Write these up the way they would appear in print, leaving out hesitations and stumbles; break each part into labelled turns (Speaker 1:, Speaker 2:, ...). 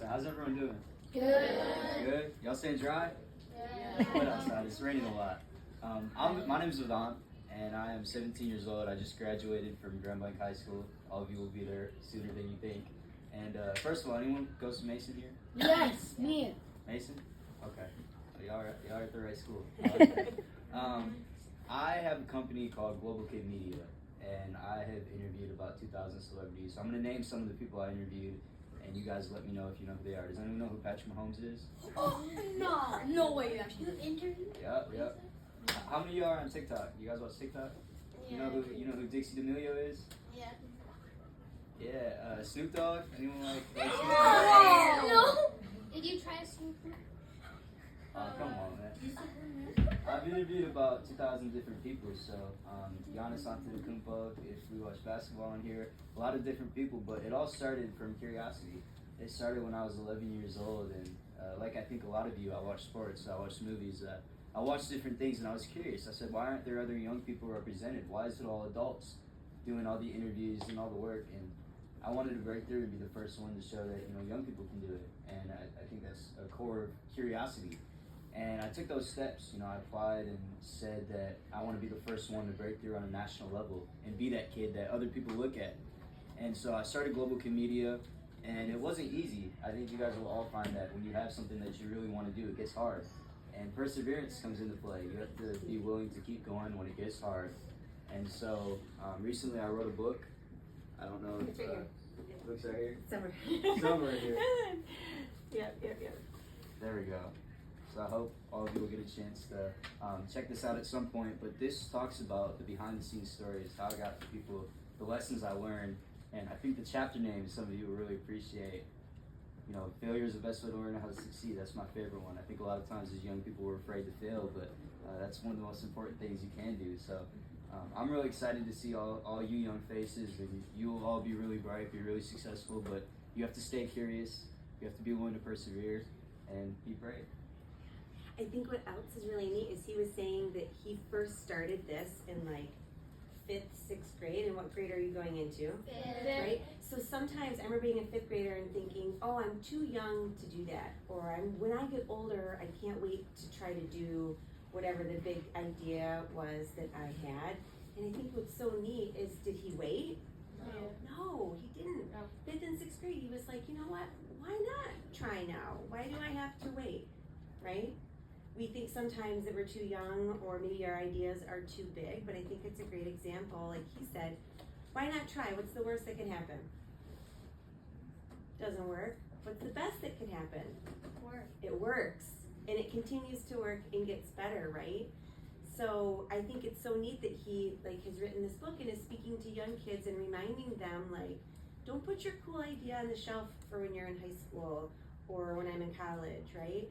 Speaker 1: How's everyone doing?
Speaker 2: Good.
Speaker 1: Good? Y'all staying dry?
Speaker 2: Yeah.
Speaker 1: Good outside. It's raining a lot. My name is Vedant, and I am 17 years old. I just graduated from Grand Blanc High School. All of you will be there sooner than you think. And first of all, anyone goes to Mason here?
Speaker 2: Yes, me.
Speaker 1: Mason? Okay. So y'all are at the right school. I have a company called Global Kid Media, and I have interviewed about 2,000 celebrities. So I'm going to name some of the people I interviewed, and you guys let me know if you know who they are. Does anyone know who Patrick Mahomes is?
Speaker 2: Oh, no. No way you actually. You interviewed?
Speaker 1: Yep. How many of y'all are on TikTok? You guys watch TikTok?
Speaker 2: Yeah.
Speaker 1: You know who Dixie D'Amelio is?
Speaker 2: Yeah.
Speaker 1: Yeah. Snoop Dogg? Anyone like Snoop Dogg?
Speaker 2: No. Did you try Snoop?
Speaker 1: Oh, come on, man. I've interviewed about 2,000 different people, so Giannis Antetokounmpo, if we watch basketball in here, a lot of different people, but it all started from curiosity. It started when I was 11 years old, and like I think a lot of you, I watch sports, I watch movies, I watched different things, and I was curious. I said, why aren't there other young people represented? Why is it all adults doing all the interviews and all the work? And I wanted to break through and be the first one to show that young people can do it, and I think that's a core of curiosity. And I took those steps. I applied and said that I want to be the first one to break through on a national level and be that kid that other people look at. And so I started Global Kid Media, and it wasn't easy. I think you guys will all find that when you have something that you really want to do, it gets hard. And perseverance comes into play. You have to be willing to keep going when it gets hard. And so recently I wrote a book. I don't know if book's right here. Somewhere here.
Speaker 3: Yep.
Speaker 1: There we go. So I hope all of you will get a chance to check this out at some point. But this talks about the behind-the-scenes stories, how I got to people, the lessons I learned, and I think the chapter name some of you will really appreciate. Failure is the best way to learn how to succeed. That's my favorite one. I think a lot of times as young people we're afraid to fail, but that's one of the most important things you can do. So I'm really excited to see all you young faces, and you will all be really bright, be really successful, but you have to stay curious, you have to be willing to persevere, and be brave.
Speaker 3: I think what else is really neat is he was saying that he first started this in like 5th, 6th grade. And what grade are you going into?
Speaker 2: Fifth.
Speaker 3: Right? So sometimes I remember being a 5th grader and thinking, oh, I'm too young to do that. Or when I get older, I can't wait to try to do whatever the big idea was that I had. And I think what's so neat is, did he wait? No, he didn't. 5th and 6th grade, he was like, you know what? Why not try now? Why do I have to wait? Right? We think sometimes that we're too young, or maybe our ideas are too big, but I think it's a great example. Like he said, why not try? What's the worst that can happen? Doesn't work. What's the best that can happen? It works. And it continues to work and gets better, right? So I think it's so neat that he has written this book and is speaking to young kids and reminding them, don't put your cool idea on the shelf for when you're in high school or when I'm in college, right?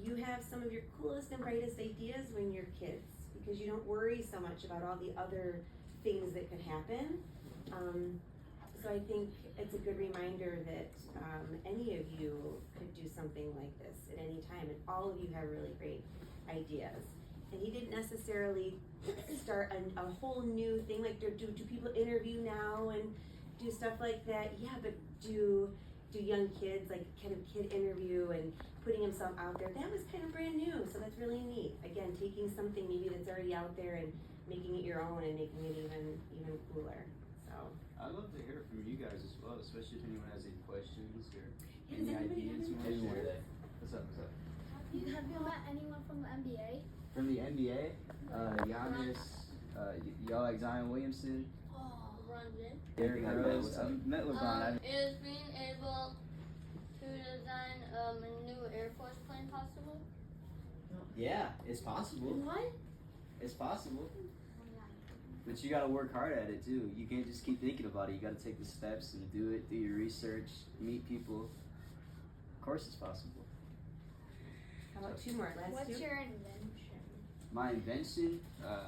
Speaker 3: You have some of your coolest and brightest ideas when you're kids, because you don't worry so much about all the other things that could happen. So I think it's a good reminder that any of you could do something like this at any time, and all of you have really great ideas. And he didn't necessarily start a whole new thing, like do people interview now and do stuff like that? Yeah, but do young kids, like kind of kid interview and putting himself out there, that was kind of brand new, so that's really neat. Again, taking something maybe that's already out there and making it your own and making it even cooler. So
Speaker 1: I'd love to hear from you guys as well, especially if anyone has any questions or
Speaker 3: does
Speaker 1: any
Speaker 3: anybody
Speaker 1: ideas.
Speaker 3: have any questions?
Speaker 1: What's up?
Speaker 2: Have you met anyone from the NBA?
Speaker 1: From the NBA, Giannis, y'all like Zion Williamson,
Speaker 2: LeBron James.
Speaker 1: Derrick Rose. I met LeBron.
Speaker 4: Is being able to design a new Air Force plane possible?
Speaker 1: Yeah, it's possible.
Speaker 2: What?
Speaker 1: It's possible. But you gotta work hard at it too. You can't just keep thinking about it. You gotta take the steps and do it, do your research, meet people. Of course it's possible.
Speaker 3: How about two more? Last
Speaker 2: What's
Speaker 3: two?
Speaker 2: your invention?
Speaker 1: My invention,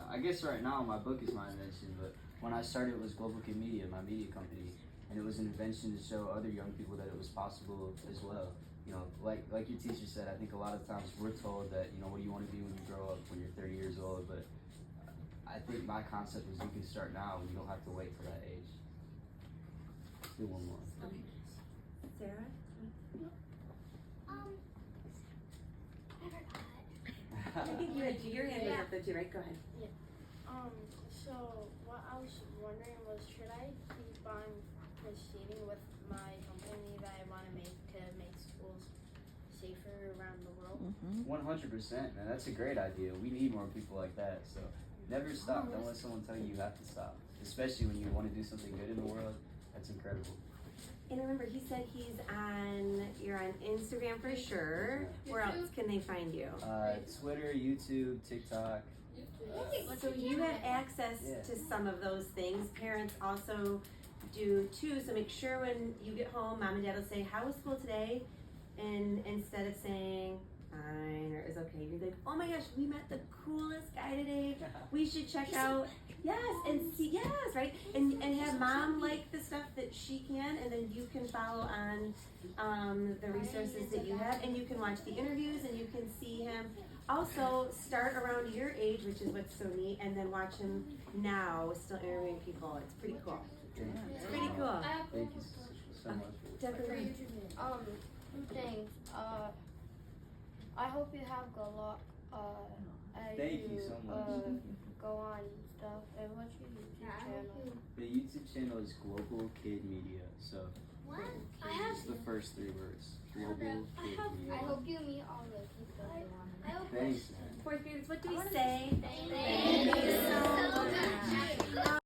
Speaker 1: I guess right now my book is my invention, but when I started it was Global Kid Media, my media company, and it was an invention to show other young people that it was possible as well. Like your teacher said, I think a lot of times we're told that, what do you want to be when you grow up, when you're 30 years old, but I think my concept was you can start now and you don't have to wait for that age. Let's do one more.
Speaker 3: Okay. Sarah? to do, right? Go ahead.
Speaker 5: So what I was wondering was, should I keep on proceeding with my company that I want to make schools safer around the world?
Speaker 1: 100%, man. That's a great idea. We need more people like that. So never stop. Don't let someone tell you you have to stop. Especially when you want to do something good in the world. That's incredible.
Speaker 3: And remember, he said you're on Instagram for sure. Where else can they find you?
Speaker 1: Twitter, YouTube, TikTok.
Speaker 3: So you have access to some of those things. Parents also do too. So make sure when you get home, mom and dad will say, "How was school today?" And instead of saying fine or is okay, you're like, "Oh my gosh, we met the coolest guy today. We should check out." Yes, and see, right? And have mom like the stuff that she can, and then you can follow on the resources that you have, and you can watch the interviews, and you can see him. Also, start around your age, which is what's so neat, and then watch him now, still interviewing people. It's pretty cool. It's pretty cool.
Speaker 1: Thank you so much.
Speaker 3: Definitely.
Speaker 4: Two things. I hope you have good luck. As
Speaker 1: Thank you so much.
Speaker 4: Go on and stuff. And what's your YouTube channel?
Speaker 1: The YouTube channel is Global Kid Media. So
Speaker 2: What?
Speaker 1: it's the first 3 words. Global Kid
Speaker 4: I
Speaker 1: Media.
Speaker 4: hope you meet all the people you want to meet.
Speaker 1: Thanks, man.
Speaker 3: Fourth graders, what do we say?
Speaker 2: Thank you so much.